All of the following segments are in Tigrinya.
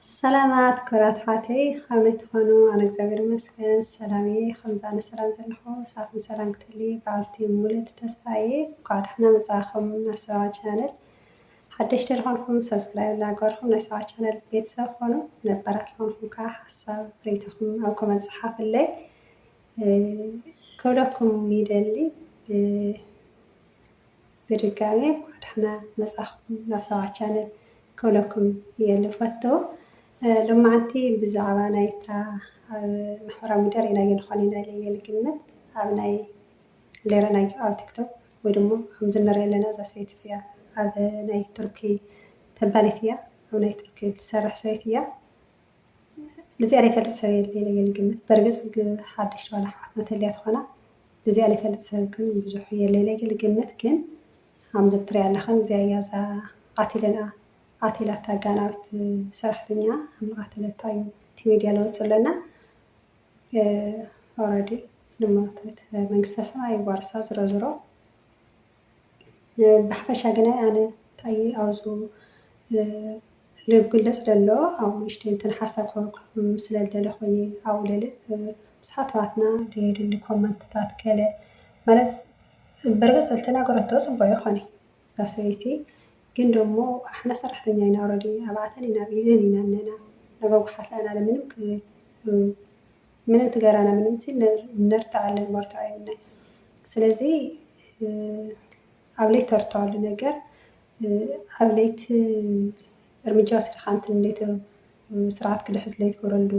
سلامات كرات حاتي خامت خانو أنا እግዚአብሔር ይመስገን ሰላሜ ከምዛ ንሰላም ዘለኹ ሰዓት ንሰላም ክትህሊ በዓልቲ ሙሉእ ተስፋዬ እንኳዕ ደሕና መፃእኹም ናብ ሰባ ቻነል ሓደሽቲ ዝኾንኩም ሰብስክራይብ እናገበርኩም ናይ ሰባ ቻነል ቤተሰብ ኮኑ ነባራት ዝኾንኩም ከዓ ሓሳብ ሬቶኹም ኣብ ኮመንት ፀሓፍለይ ክብለኩም ይደሊ ብድጋሜ እንኳዕ ደሕና መፃእኹም ናብ ሰባ ቻነል ክብለኩም እየ ልፈቱ ሎማዓንቲ ብዛዕባ ናይታ ማሕበራዊ ሚድያ ርኢናዮ ንኾን ኢና ኢለ ልግምት ኣብ ናይ ለረናዮ ኣብ ቲክቶክ ወይ ድሞ ከምዚ ንሪኦ ኣለና እዛ ሰበይቲ እዚኣ ኣብ ናይ ቱርኪ ተባሊት እያ ኣብ ናይ ቱርኪ ትሰርሕ ሰበይቲ እያ ልዚኣ ዘይፈልጥ ሰብ የለ ኢለ ልግምት በርግፅ ሓደሽቲ ዋላ ኣሕዋትና ተልያ ትኾና ልዚኣ ዘይፈልጥ ሰብ ግን ብዙሕ የለ ኢለ ልግምት ግን ከምዚ እትሪኣ ኣለኸን እዚኣ እያ እዛ ቃቲለና قاتلة تاجانات سرحتنيا هم قاتلة تايم تيميديا لو تصلنا already لما تت من قصصنا يوارسا زرا بحفش جنا يعني تاي أوزو لبقلص لله أو يشتين تنحسب مثل اللي خوي أو للي بصحاتنا اللي كومنت تات كله مالت برجس التنا قرطوس وبيخوني تسويتي ግን ደሞ ኣሕና ሰራሕተኛ ኢና ኦልሬዲ ኣባዕተን ኢና ቢልን ኢና ነና ነጓጉሓት ለና ምንም ትገራና ምንም ሲ ነርትዓለን መርትዖ የብልና ስለዚ ኣብ ለይቲ ተርተዋሉ ነገር ኣብ ለይቲ እርምጃ ወሲድካ እንትን እንዴት ስርዓት ክልሕዝ ለይትገብረሉ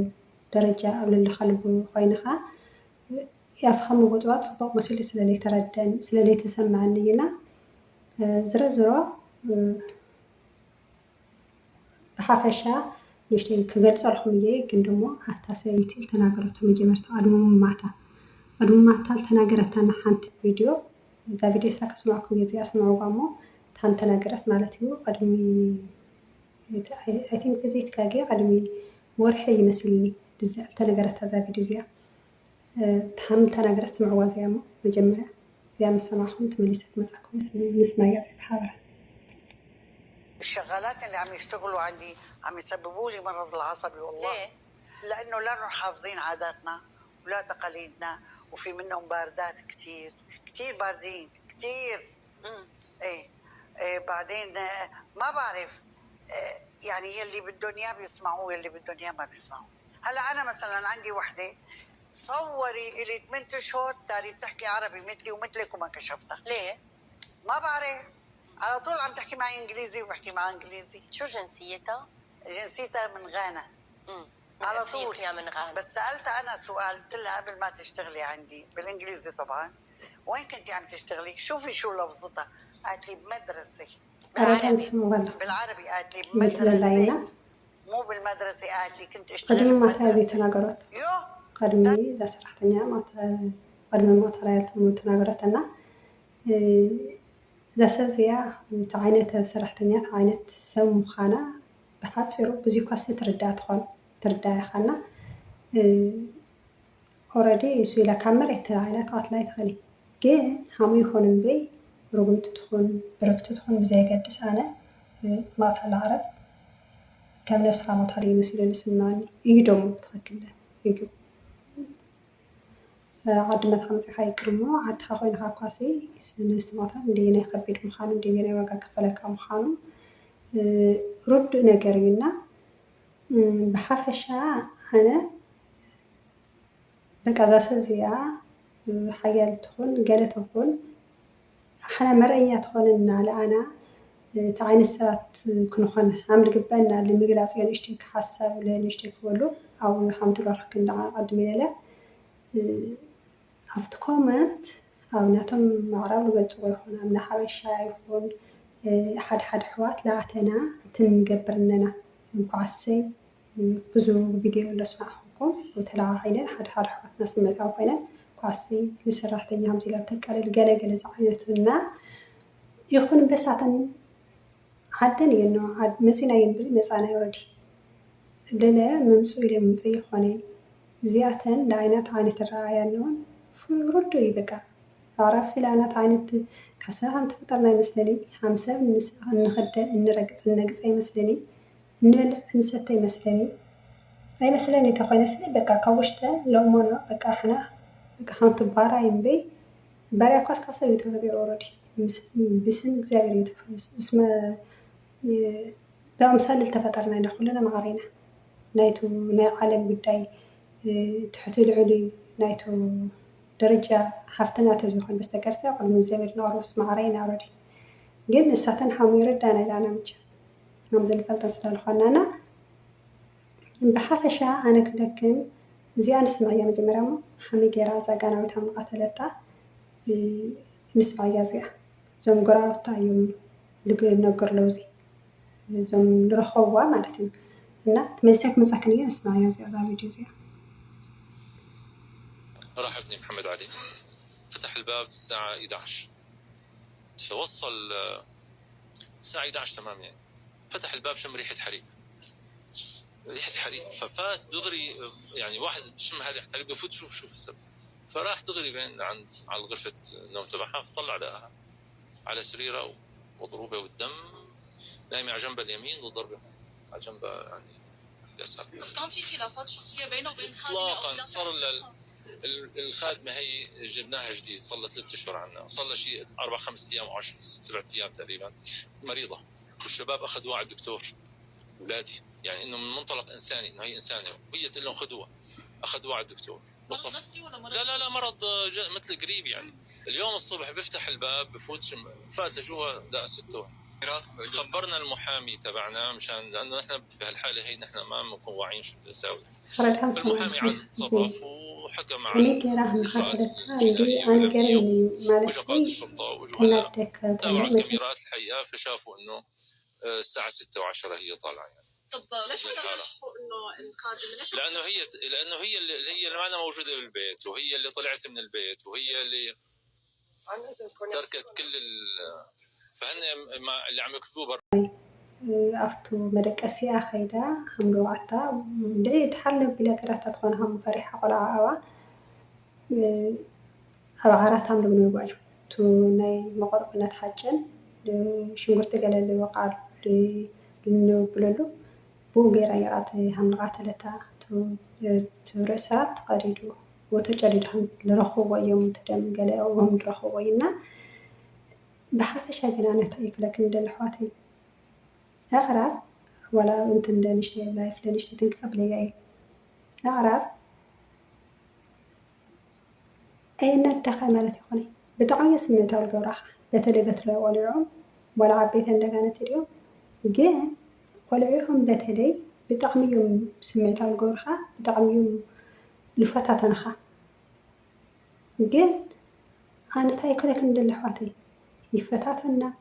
ደረጃ ኣብ ልልኻልቡ ኮይንካ ያፍኻ ምውጥዋጥ ፅቡቅ መሲሉ ስለለይተረድአን ስለለይተሰማዕኒ ኢና ዝረዝሮ ብሓፈሻ ንሽተይ ክገልፀልኩም እየ ግን ደሞ ኣታ ሰበይቲ ዝተናገረቶ መጀመርታ ቀድሞ ማታ ዝተናገረታና ሓንቲ ቪድዮ እዛ ቪድዮ ስላ ከስማዕኩም እየ እዚኣ ስምዕዋ እሞ ታን ተናገረት ማለት እዩ ቀድሚ ኣይ ቲንክ ተዘይትካ ጌ ቀድሚ ወርሒ ይመስልኒ ዝተነገረታ እዛ ቪድዮ እዚኣ ታም ተናገረት ስምዕዋ እዚኣ እሞ መጀመርያ እዚኣ ምስ ሰማዕኹም ትመሊሰት መፃኩም ንስማ እያ ሓበራ الشغالات اللي عم يشتغلوا عندي عم يسببوا لي مرض العصبي والله. ليه؟ لانه لا حافظين عاداتنا ولا تقاليدنا وفي منهم باردات كثير باردين كثير. ايه بعدين ما بعرف يعني يلي بدهم اياه بيسمعوه يلي بدهم اياه ما بيسمعوه. هلا انا مثلا عندي وحده صوري الي 8 اشهر تاري بتحكي عربي مثلي ومثلك وما كشفتها. ليه؟ ما بعرف على طول عم تحكي معي انجليزي وبحكي معها انجليزي. شو جنسيتها؟ جنسيتها من غانا. على طول من غانا. بس سالتها انا سؤال قلت لها قبل ما تشتغلي عندي بالانجليزي طبعا وين كنتي عم تشتغلي؟ شوفي شو لفظتها قالت لي بمدرسه. بالعربي قالت لي بمدرسه مو بالمدرسه قالت لي كنت اشتغل قدم ما تازي تناقرت يو قدمي اذا سرحتنيا ما قدم ما ترايت تناقرتنا እዛ ሰብ እዚኣ እቲ ዓይነት ኣብ ሰራሕተኛት ዓይነት ሰብ ምዃና ብሓፂሩ ብዙይ ኳ ትርዳእ ኢኻና ኦልሬዲ እሱ ኢላ ካብ መሬት ተላዒላ ተቐትላ ይትኽእል ግን ሃመይ ይኹን እምበይ ርጉምቲ ትኹን ብረክቲ ትኹን ብዘይገድስ ኣነ ማእታ ዓረብ ከም ነብስኻ ሞታሪ መስሉ ንስማኒ እዩ ደሞ ትኽክል እዩ ዓድና ተኸምፂኻ ይቅር እሞ ዓድኻ ኮይንካ ኳሲ ነብሲ ሞታ እንደየናይ ከቢድ ምዃኑ እንደየናይ ዋጋ ክፈለካ ምዃኑ ርዱእ ነገር እዩና ብሓፈሻ ኣነ በቃ እዛ ሰብ እዚኣ ሓያል ትኹን ገለ ትኹን ኣሕና መርአኛ ትኾነና ለኣና እቲ ዓይነት ሰባት ክንኾን ሃም ልግበአና ንምግላፅ እየ ንእሽተይ ክሓሰብ ንእሽተይ ክበሉ ኣብኡ ሓምትልዋልክ ክንደዓ ቀድሚ ኢለ ኣብቲ ኮመንት ኣብ ናቶም ምዕራብ ዝገልፅዎ ይኹን ኣብ ናይ ሓበሻ ይኹን ሓደ ኣሕዋት ለኣተና እንትንገብር ኣለና እንኳዓሰይ ብዙ ቪድዮ ለስማዕኹም ተለዓዒለን ሓደ ኣሕዋትና ስመጣዊ ኮይነን ኳሰይ ንሰራሕተኛ ከምዚ ኢላ ተቃልል ገለገለ ዝዓይነቱና ይኹን በሳተን ዓደን እየን መፂና እየን ብል መፃና ኦልሬዲ ለለ መምፅኡ ኢለ መምፅኡ ይኾነ እዚኣተን ለዓይነት ዓይነት ረኣያ ኣለዎን ርዱ እዩ በቃ ኣዕራብ ሲላናት ዓይነት ካብ ሰብ ከም ተፈጠርና ይመስለኒ ሃም ሰብ ንኽደ እንረግፅ ነግፅ ኣይመስለኒ نبلع نستي مسلني أي مسلني تخوي نسلي بقى كوشتها لو منا بقى إحنا بقى حنط بارا ينبي بارا كاس كاس يتفضل أوريدي بسم እግዚአብሔር يتفضل اسمه بأمثال التفترنا إن كلنا معارينا نايتو ناي عالم قداي تحت العلي نايتو درجة حفتنا تزوخن بس تكرسي قل من زمير ناروس معارينا أوريدي قلنا الساتن حامي ردانا لأنا مجا نمزل فلتن سلال خنانا بحافشة أنا كلكن زي أنا اسمع يا مجمرامو حمي جيرا زاقانا ويتهم قاتلتا نسمع يا زي زوم قراوتا يوم لقي نقر لوزي زوم نرخوا مالتين لا تمسك مسكنية اسمع يا زي فيديو زي راح ابني محمد علي فتح الباب الساعة 11 فوصل الساعة 11 تمام يعني فتح الباب شم ريحة حريق ففات دغري يعني واحد شم ريحة حريق بفوت شوف السبب فراح دغري بين على غرفة النوم تبعها فطلع لقاها على سريرة وضروبة والدم نايمة على جنبها اليمين وضربة على جنبها يعني اليسار. كان في خلافات شخصية بينه وبين خادمة؟ إطلاقا صار الخادمة هي جبناها جديد صار لها 3 أشهر عنا صار لها شيء 4-5 أيام أو 7 أيام تقريبا مريضة والشباب أخذوها على الدكتور أولادي يعني إنه من منطلق إنساني إنه هي إنسانة وهي تقول لهم خذوها أخذوها على الدكتور مرض نفسي ولا مرض؟ لا مرض مثل قريب يعني. اليوم الصبح بفتح الباب بفوت فات لجوا لا ستوه خبرنا المحامي تبعنا مشان لانه نحن بهالحاله هي نحن ما بنكون واعيين شو بدنا نسوي فالمحامي عن تصرف وحكى مع وجا قائد الشرطه وجوا هلا تابعوا الكاميرات الحقيقه فشافوا انه الساعه 6:10 هي طالعه يعني. طب ليش رشحوا انه القادمه ليش؟ لانه هي اللي ما أنا موجوده بالبيت وهي اللي طلعت من البيت وهي اللي تركت كل فهن اللي عم يكتبوه برا أفتو مدقسي أخيدا حملو عتا دعيت حلب بلا قرات تكونها مفرحة قلعة أو عرات عملو نوباجو تو ناي مقرب نتحجن شنقرت قلل وقعد لنوبللو بو غير يرات حملقات لتا تو رسات قريدو وتجريد حمد لرخو ويوم تدم قلع وهم لرخو وينا بحافش هاجنا نتأيك لكن دلحواتي أعرف ولا أنت نشتي لايف لنشتي تنكب لي أي أعرف أي ندخل مالتي خوني بتعيس من تاول الجراح بتلي بتلا واليوم ولا عبيت عندك أنا اليوم جاء واليوم بتلي بتعميهم سميت الجراح بتعميهم لفتاة تنخا جاء أنا تأيك لكن دلحواتي يفتاتنا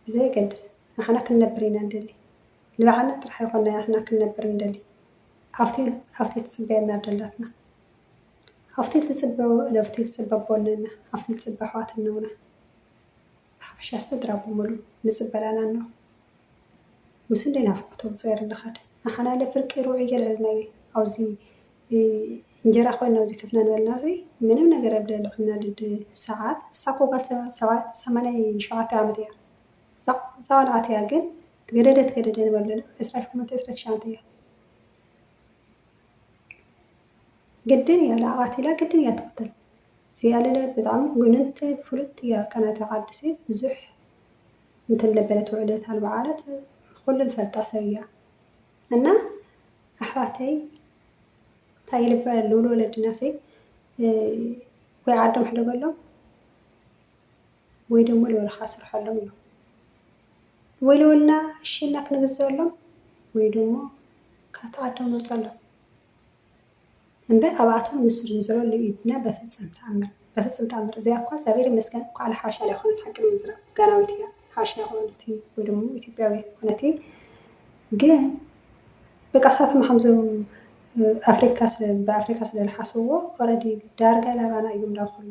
بزي قدس احنا كنا برينا ندلي لبعنا ترح يقولنا احنا كنا برينا ندلي عفتي تسبينا دلاتنا عفتي تسببوا عفتي تسبحوات النونا حفش استدرابوا ملو نسبلانا انه مسندنا فوقتو بصير اللخد احنا لفرق روعي لنا عوزي እንጀራ ኮይና እዚ ከፍና ንበልና ምንም ነገር ኣብደልዕና ሰዓት እሳኮ ጋር 87 ዓመት እያ ሰባልዓት እያ ግን ገደደት ንበለና 28 እያ ግድን እያ ላዕባት ኢላ ግድን እያ ትቅትል ዝያለለ ብጣዕሚ ጉንንቲ ፍሉጥ እያ ቀናት ዓዲሲ ብዙሕ እንትን ለበለት ውዕደት ኣልበዓለት ኩሉ ልፈልጣ ሰብ እያ እና ኣሕዋተይ ታይልባ ለውሎ ለድናሰይ ወይ ዓዶም ሕደገሎም ወይ ደሞ ለወልኻ ስርሐሎም እዩ ወይ ለወልና እሺና ክንግዘሎም ወይ ደሞ ካታ ዓዶም ነውፀሎም እምበር ኣብኣቶም ምስር ዝረሉ ኢድና በፍፅም ተኣምር እዚኣ እኳ እግዚአብሔር ይመስገን እኳ على ሓበሻ ላይ ኾነት ሓቂ ምዝራብ ጋናዊት እያ ሓበሻ ኾነት ወይ ደሞ ኢትዮጵያዊ ኾነት ግን በቃሳትም ሓምዞም በአፍሪካ ስለልሓስዎ ኦረዲ ዳርጋ ላባና እዮም ዳኩሉ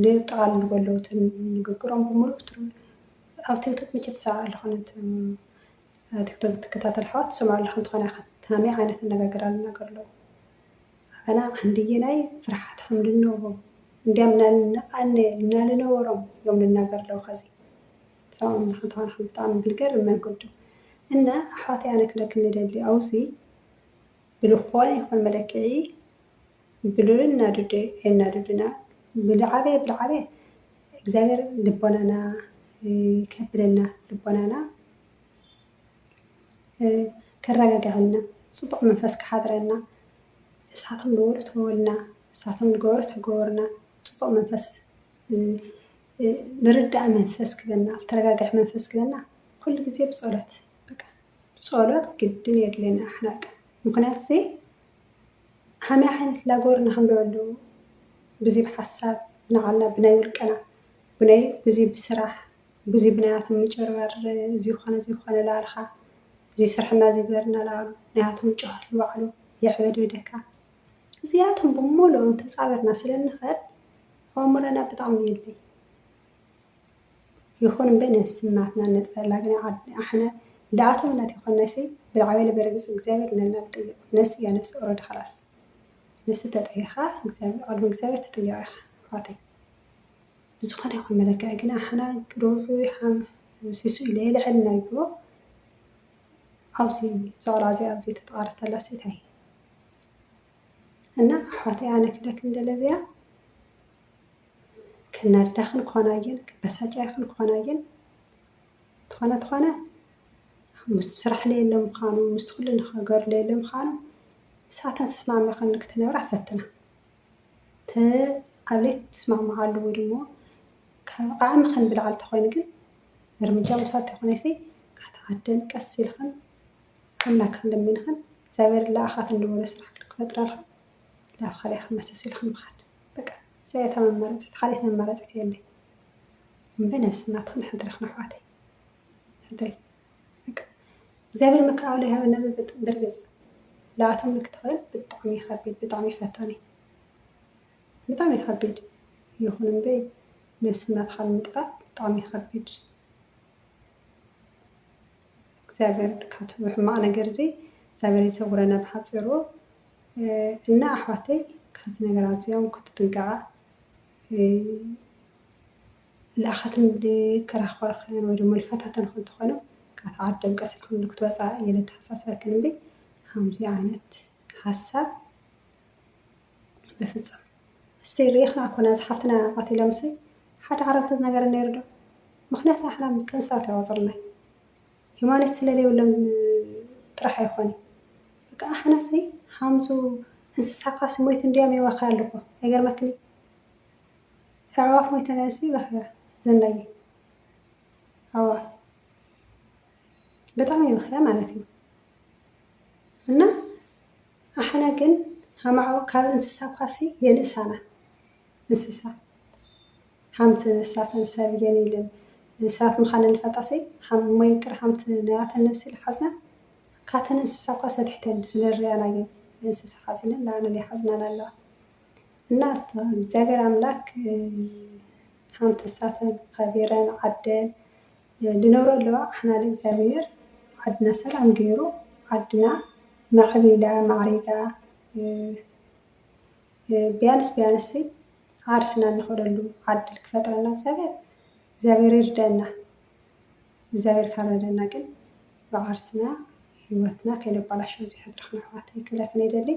ልጥቃል ንበለውት ንግግሮም ብምሉእ ትሩ ኣብ ቲክቶክ መቼ ትሰምዕ ኣለኹን ቲክቶክ ትከታተል ሓወት ትሰምዑ ኣለኹን ትኾነ ከመይ ዓይነት ኣነጋግር ኣልናገር ኣለዉ ኣና ክንድየናይ ፍርሓት ከምልነበሮም እንዲያም ናልነበሮም እዮም ልናገር ኣለዉ ከዚ ክስታውን ንክንተኾነ ብጣዕሚ ብልገርም መንገዱ እና ኣሕዋተይ ኣነ ክለክ ንደሊ ኣውሲ ብልኾነ ይኹን መለክዒ ብሉል እናድድና ብልዓበየ እግዚኣብሔር ልቦናና ከብለና ልቦናና ከረጋግዐልና ፅቡቅ መንፈስ ክሓድረና እሳቶም ዝወሉ ተወልና እሳቶም ዝገበሩ ተገበሩና ፅቡቅ መንፈስ ዝርዳእ መንፈስ ክበና ተረጋግዕ መንፈስ ክበና ኩሉ ግዜ ብፀሎት በቃ ብፀሎት ግድን የድልየና ኣሕናቅ ምክንያቱ ከመይ ዓይነት ላገበሩና ከምልበሉ ብዙይ ብሓሳብ ንዓልና ብናይ ውልቀና ብዙይ ብስራሕ ብዙይ ብናያቶም ምጭርባር እዚ ኮነ ላልካ እዚ ስርሕና ዝግበርና ላሉ ናያቶም ጨዋት ዝባዕሉ የዕበድ ብደካ እዚኣቶም ብሙሉኦም ተፃበርና ስለንኽእል ኣእምሮና ብጣዕሚ የድልይ ይኹን እምበር ነፍስናትና ነጥፈላ ግን ኣሕና ዳኣቶም እናተይኮናይሲ ብልዓበለ በረግፅ እግዚኣብሔር ነና ዝጥይቅ ነፍሲ እያ ነፍሲ ኦረዲ خلاص ነፍሲ ተጠይኻ ቅድሚ እግዚኣብሔር ተጠያቂ ኢኻ ኣሕዋተይ ብዝኾነ ይኹን መለክዒ ግን ኣሕና ቅድውሑ ሲሱ ኢለ የልዕልና ይግቦ ኣብዚ ዘቕራ እዚኣ ኣብዚ ተጠቃርተላ ሴታይ እና ኣሕዋተይ ኣነ ክለክ እንደለዚያ ክናድዳኽን ክኾናየን ክበሳጫይኽን ክኾናየን ተኾነ ምስቲ ስራሕ ለየለ ምዃኑ ምስቲ ኩሉ ንክገር ለየለ ምዃኑ ብሳተን ተስማዕሚኸን ክትነብራ ፈትና ኣብለይ ትስማዕምዓሉ ወይ ድሞ ቃዕሚ ክንብልዓል ተኮይኑ ግን እርምጃ ምውሳድ ተኾነይሲ ካተዓደን ቀስ ኢልኽን ኣምላክ ክንለምንኽን እግዚኣብሔር ለኣኻት እንደበለ ስራሕ ክፈጥራልኽን ናብ ካሊእ ክመሰስ ኢልኽን ምኻድ በቃ ዘየታ መመረፂት ካሊት መመረፂት የለይ እምበ ነፍስናትኽን ሕድሪኽን ኣሕዋተይ ሕድሪ እግዚኣብሔር መከባብሎ ይሃበና ብርግፅ ለኣቶም ንክትኽእል ብጣዕሚ ከቢድ ብጣዕሚ ፈታኒ ብጣዕሚ ከቢድ ይኹን እምበይ ነፍስናትካ ንምጥፋእ ብጣዕሚ ከቢድ እግዚኣብሔር ካብቲ ሕማቅ ነገር እዚ እግዚኣብሔር ይሰውረና ብሓፂሩ እና ኣሕዋተይ ካብዚ ነገራት እዚኦም ክትጥንቀቃ ለኣኻትን ዝከራኸርክን ወይ ድማ ዝፈታተንክን እንትኾኑ ካብ ዓዶም ቀስ ኢልኩም ንክትወፃ እየ ተሓሳስበክን እምበይ ከምዚ ዓይነት ሓሳብ በፍፅም እስቲ ሪኢኽና ኮና ዝሓፍትና ቀቲሎም ሲ ሓደ ዓረብተት ነገር ነይሩ ዶ ምክንያቱ ኣሕና ከም ሰባት ኣይወፅርናይ ሂማኖት ስለለይብሎም ጥራሕ ኣይኮነ በቃ ኣሕና ሲ ከምዙ እንስሳካ ሞይቱ እንዲያም ይወኻ ኣለኮ ኣይገርመክኒ ኣዕዋፍ ሞይተን ሲ ዘናየ ኣዕዋፍ በጣም ይበኽያ ማለት እዩ እና ኣሕና ግን ካብ እንስሳ ኳሲ የንእሳና እንስሳ ሓምቲ እንስሳትን ሰብ እየን ኢለን ሰባት ምዃነ ንፈልጣሲ ሞይቅር ሓምቲ ናያተን ነብሲ ዝሓዝና ካተን እንስሳ ኳ ሰድሕተን ስለንሪኣናየን እንስሳ ሓዚነን ንኣነ ይሓዝናን ኣለዋ እና እግዚኣብሔር ኣምላክ ሓምቲ እንስሳትን ከቢረን ዓደን ዝነብሩ ኣለዋ ኣሕና እግዚኣብሔር ዓድና ሰላም ገይሩ ዓድና ማዕቢላ ማዕሪጋ ቢያንስ ዓርስና እንኸደሉ ዓድል ክፈጥረና እግዚኣብሔር ይርዳእና እግዚኣብሔር ካልረዳእና ግን ብዓርስና ሂወትና ከይነባላሸው ዝሕድርኽን ኣሕዋተይ ክብለክን ይደሊ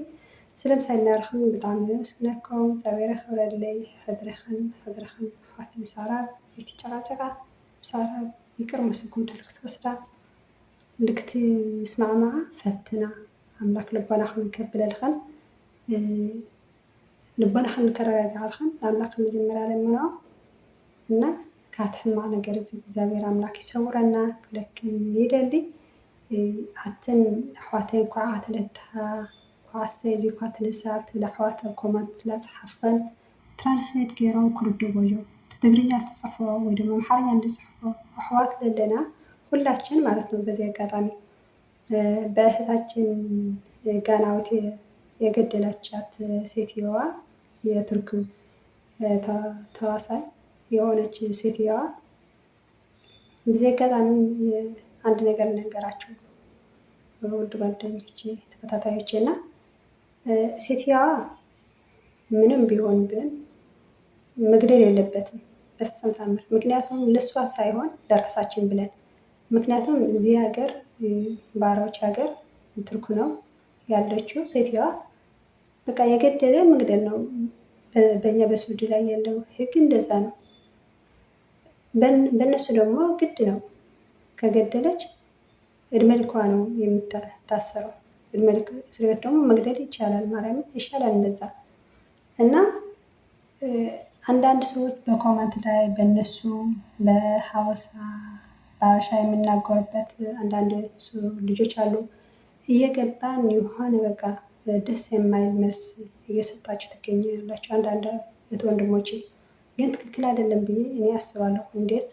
ስለምሳይ እናርኽን ብጣዕሚ መስግነኩም እግዚኣብሔር ክብረለይ ሕድርኽን ኣሕዋተይ ምሳራብ ይትጨቃጨቃ ምሳራብ ይቅር መስኩም ክትወስዳ ልክትስማዕማዓ ፈትና ኣምላክ ልቦናኽን ከብለልኽን ልቦናኽን ከረጋግዓልኽን ኣምላክ መጀመርያ ለምኖ እና ካት ሕማቅ ነገር እዚ እግዚኣብሔር ኣምላክ ይሰውረና ክብለክን ይደሊ ኣተን ኣሕዋተይ ኳዓ ተለታ ኳዓሰ እዚ ኳ ተነሳ ትብል ኣሕዋት ኣብ ኮመንት ትላፅሓፍከን ትራንስሌት ገይሮም ክርድዎ እዮም ትግርኛ ተፅሕፎ ወይ ድማ ኣምሓርኛ እንድፅሕፎ ኣሕዋት ዘለና ሁላችን ማለት ነው። በዚህ አጋጣሚ በእህታችን ጋናዊት የገደለቻት ሴትየዋ የቱርክ ተዋሳይ የሆነች ሴትየዋ በዚህ አጋጣሚ አንድ ነገር ልንገራችሁ ውድ ጓደኞቼ ተከታታዮቼ እና ሴትየዋ ምንም ቢሆን ግን መግደል የለበትም በፍጹም ታምር። ምክንያቱም ለእሷ ሳይሆን ለራሳችን ብለን ምክንያቱም እዚህ ሀገር ባሮች ሀገር ትርኩ ነው ያለችው ሴትዮዋ በቃ የገደለ መግደል ነው። በእኛ በሱድ ላይ ያለው ህግ እንደዛ ነው። በእነሱ ደግሞ ግድ ነው። ከገደለች እድሜ ልኳ ነው የምታሰረው። እድሜ ልክ እስር ቤት ደግሞ መግደል ይቻላል። ማርያምን ይሻላል እንደዛ እና አንዳንድ ሰዎች በኮመንት ላይ በእነሱ በሀበሻ የምናገርበት አንዳንድ ልጆች አሉ እየገባን የሆነ በቃ ደስ የማይል መልስ እየሰጣችሁ ትገኛላችሁ። አንዳንድ እህት ወንድሞቼ ግን ትክክል አይደለም ብዬ እኔ አስባለሁ። እንዴት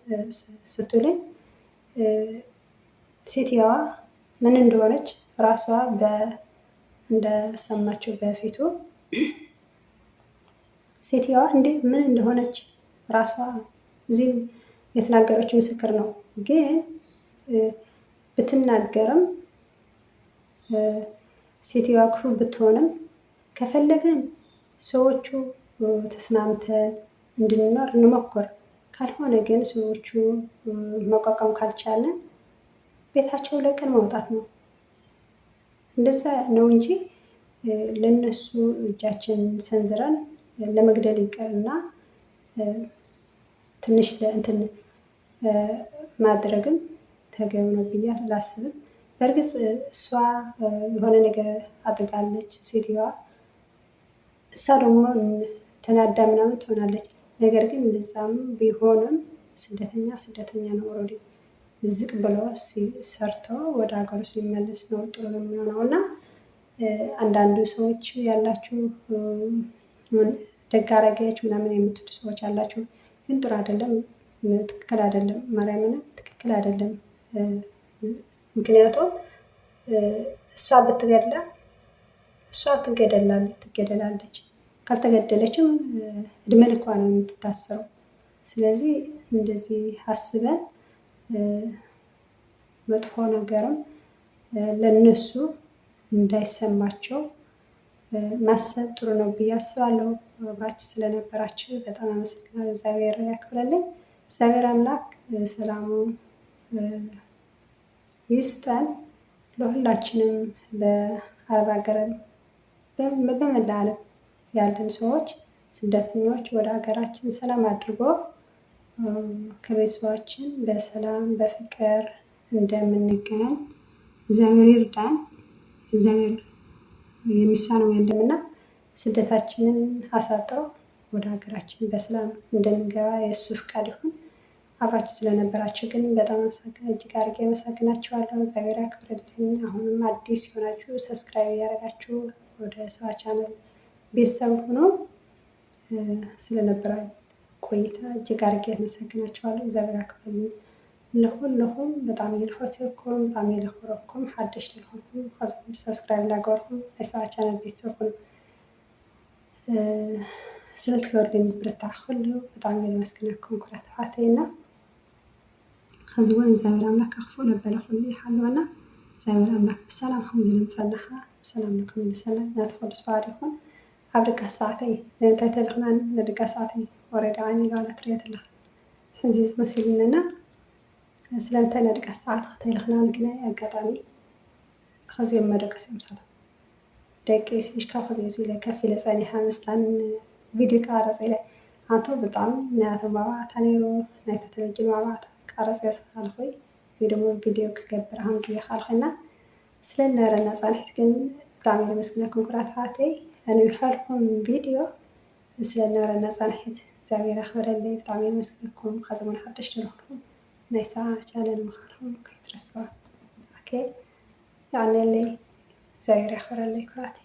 ስትሉኝ ሴትየዋ ምን እንደሆነች ራሷ እንደሰማችው በፊቱ ሴትየዋ እንዴት ምን እንደሆነች ራሷ እዚህም የተናገረች ምስክር ነው። ግን ብትናገርም ሴትየዋ ክፉ ብትሆንም ከፈለግን ሰዎቹ ተስማምተን እንድንኖር እንሞክር። ካልሆነ ግን ሰዎቹ መቋቋም ካልቻለን ቤታቸው ለቀን መውጣት ነው። እንደዛ ነው እንጂ ለነሱ እጃችን ሰንዝረን ለመግደል ይቀርና ትንሽ ለእንትን ማድረግም ተገቢ ነው ብዬ አላስብም። በእርግጥ እሷ የሆነ ነገር አድርጋለች ሴትዮዋ። እሷ ደግሞ ተናዳ ምናምን ትሆናለች። ነገር ግን እንደዛም ቢሆንም ስደተኛ ነው። ኦልሬዲ ዝቅ ብሎ ሰርቶ ወደ ሀገሩ ሲመለስ ነው ጥሩ ነው የሚሆነው። እና አንዳንዱ ሰዎች ያላችሁ ደግ አደረገች ምናምን የምትሉ ሰዎች አላችሁ። ግን ጥሩ አይደለም፣ ትክክል አይደለም። ማርያምን ትክክል አይደለም። ምክንያቱም እሷ ብትገድላ እሷ ትገደላለች። ካልተገደለችም እድሜ ልኳ ነው የምትታሰረው። ስለዚህ እንደዚህ አስበን መጥፎ ነገርም ለነሱ እንዳይሰማቸው ማሰብ ጥሩ ነው ብዬ አስባለሁ። አብራችሁ ስለነበራችሁ በጣም አመሰግናለሁ። እግዚአብሔር ያክብረልኝ። እግዚአብሔር አምላክ ሰላሙን ይስጠን። ለሁላችንም በአረብ ሀገርም በመላ ዓለም ያለን ሰዎች ስደተኞች ወደ ሀገራችን ሰላም አድርጎ ከቤተሰባችን በሰላም በፍቅር እንደምንገናኝ እግዚአብሔር ይርዳን። እግዚአብሔር የሚሳነው የለምና ስደታችንን አሳጥሮ ወደ ሀገራችን በሰላም እንድንገባ የእሱ ፍቃድ ይሁን። አብራችሁ ስለነበራችሁ ግን በጣም እጅግ አድርጌ አመሰግናችኋለሁ። እግዚአብሔር ያክብርልኝ። አሁንም አዲስ የሆናችሁ ሰብስክራይብ እያደረጋችሁ ወደ ስራ ቻናል ቤተሰብ ሆኖ ስለነበረ ቆይታ እጅግ አድርጌ አመሰግናችኋለሁ። እግዚአብሔር ያክብርልኝ። ለሁሉም በጣም የልፎትኩም በጣም የልኮረኩም ሓደሽ ለኹም ከዝኩም ሰብስክራይብ ላገርኩም ናይ ስራ ቻናል ቤተሰብ ሆኖ ስለትገብርልኝ ብርታ ኩሉ በጣም የመስግነኩም ኩራት ተሓተይና ከዚውን እግዚአብሔር አምላክ ክፉ ለበለ ኩሉ ይሓልወና። እግዚአብሔር አምላክ ብሰላም ከም ዝለምፀናኻ ብሰላም ንኩም ብሰላም ናትፈሉ ስፋድ ይኹን። ኣብ ደጋ ሰዓተይ ንምንታይ ተልኽናን ንደጋ ሰዓተይ ወረዳ ዓይኒ ኢለዋላ ትሪኦ ኣለኻ ሕዚ ዝመሲሉና ስለምንታይ ንደጋ ሰዓት ክተልኽናን ግናይ ኣጋጣሚ ከዚኦም መደቀስ እዮም ሰላም ደቂ ስሽካ ከዚ ኢለ ከፍ ኢለ ፀኒሓ ምስታን ቪድዮ ቀረፀ ኢለ ኣንቶ ብጣዕሚ ናያቶም ባባዕታ ነይሩ ናይታ ቴሌቭዥን ባባዕታ ቀረፀ ሳልኮይ ወይ ደግሞ ቪድዮ ክገብር ከምዚ ካልኮይና ስለነበረና ፀኒሕት ግን ብጣዕሚ የመስግነኩም ኩራት ተሓተይ እንብሓልኩም ቪድዮ ስለነበረና ፀኒሕት እግዚአብሔር ያክብረልኝ። ብጣዕሚ የመስግነኩም ከዚውን ሓደሽ ለኹም ናይ ስራ ቻናል ምዃንኩም ከይትረስዖ ኦኬ። ያዕነለይ እግዚአብሔር ያክብረልኝ ኩራተይ